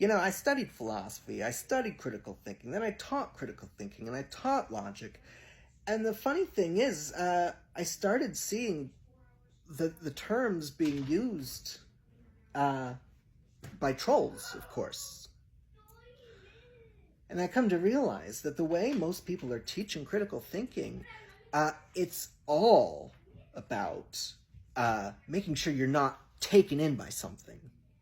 I studied philosophy, I studied critical thinking, then I taught critical thinking, and I taught logic. And the funny thing is, I started seeing the terms being used by trolls, of course. And I come to realize that the way most people are teaching critical thinking, it's all about making sure you're not taken in by something,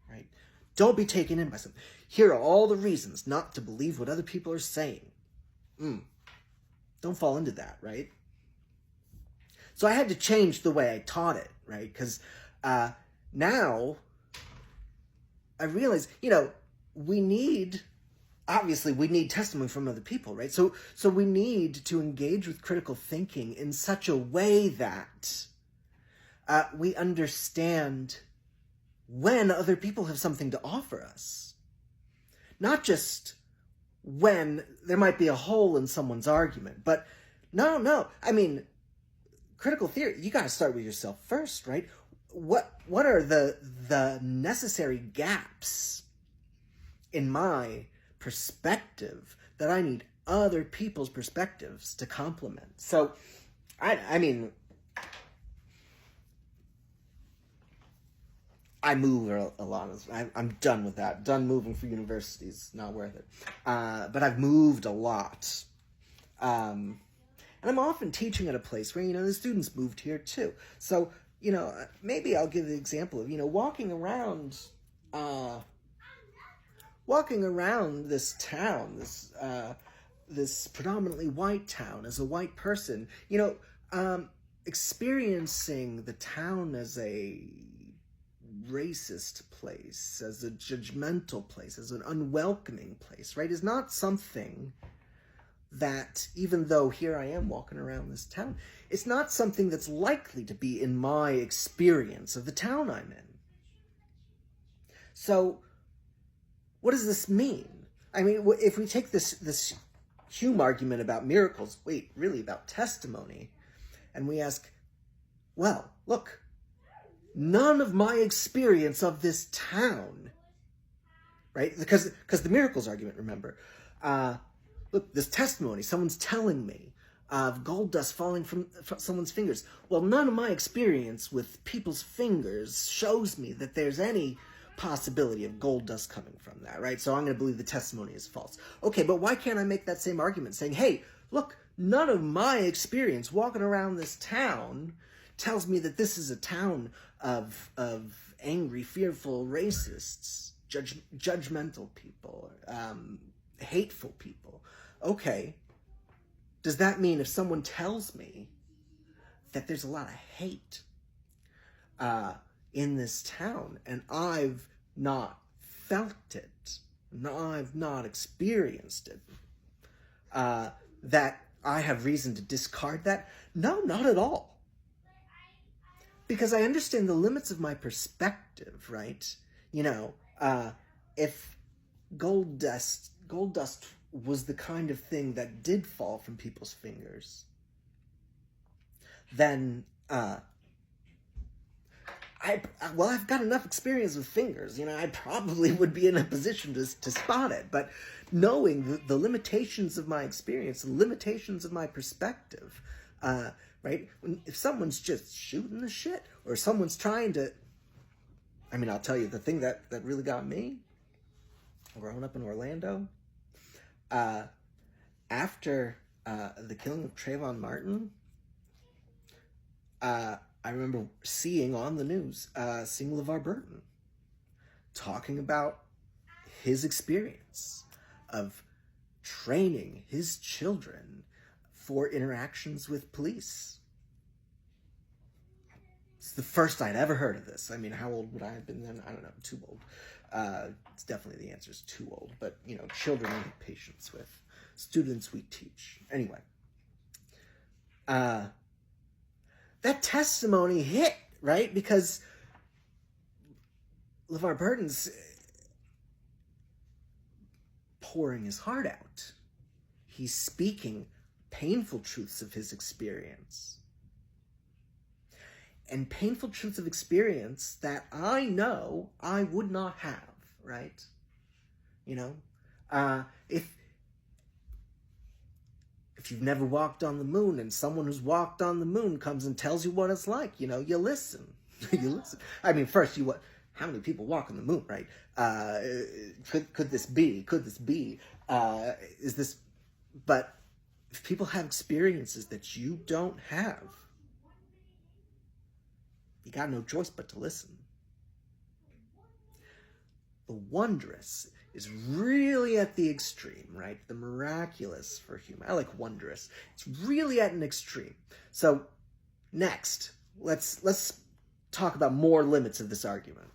right? Don't be taken in by something. Here are all the reasons not to believe what other people are saying. Don't fall into that, right? So I had to change the way I taught it, right? Because now I realize, obviously we need testimony from other people, right? So we need to engage with critical thinking in such a way that we understand when other people have something to offer us. Not just when there might be a hole in someone's argument, but no. I mean, critical theory, you got to start with yourself first, right? What are the necessary gaps in my perspective that I need other people's perspectives to complement? So, I mean, I move a lot. I'm done with that. Done moving for universities. Not worth it. But I've moved a lot. And I'm often teaching at a place where, the students moved here too. So, maybe I'll give the example of, walking around this town, this predominantly white town as a white person, experiencing the town as a racist place, as a judgmental place, as an unwelcoming place, right, is not something that, even though here I am walking around this town, it's not something that's likely to be in my experience of the town I'm in. So, what does this mean? I mean, if we take this Hume argument about miracles, really about testimony, and we ask, well, look, none of my experience of this town, right? Because the miracles argument, remember, look, this testimony, someone's telling me of gold dust falling from someone's fingers. Well, none of my experience with people's fingers shows me that there's any possibility of gold dust coming from that, right? So I'm going to believe the testimony is false. Okay, but why can't I make that same argument saying, hey, look, none of my experience walking around this town tells me that this is a town of angry, fearful racists, judgmental people, hateful people. Okay, does that mean if someone tells me that there's a lot of hate in this town and I've not felt it, and I've not experienced it, that I have reason to discard that? No, not at all. Because I understand the limits of my perspective, right? If gold dust was the kind of thing that did fall from people's fingers, then I've got enough experience with fingers. I probably would be in a position to spot it. But knowing the limitations of my experience, the limitations of my perspective, right? If someone's just shooting the shit, or someone's trying to, I'll tell you the thing that really got me, growing up in Orlando, after the killing of Trayvon Martin, I remember seeing on the news, seeing LeVar Burton talking about his experience of training his children for interactions with police. It's the first I'd ever heard of this. How old would I have been then? I don't know, too old. It's definitely, the answer is too old. But, children we have patience with. Students we teach. Anyway. That testimony hit, right? Because LeVar Burton's pouring his heart out. He's speaking painful truths of his experience. And painful truths of experience that I know I would not have, right? you know? If you've never walked on the moon and someone who's walked on the moon comes and tells you what it's like, you know, you listen. You listen. I mean, first, how many people walk on the moon, right? Could this be? Could this be? Is this... But if people have experiences that you don't have, you got no choice but to listen. The wondrous is really at the extreme, right? The miraculous for Hume. I like wondrous. It's really at an extreme. So next, let's talk about more limits of this argument.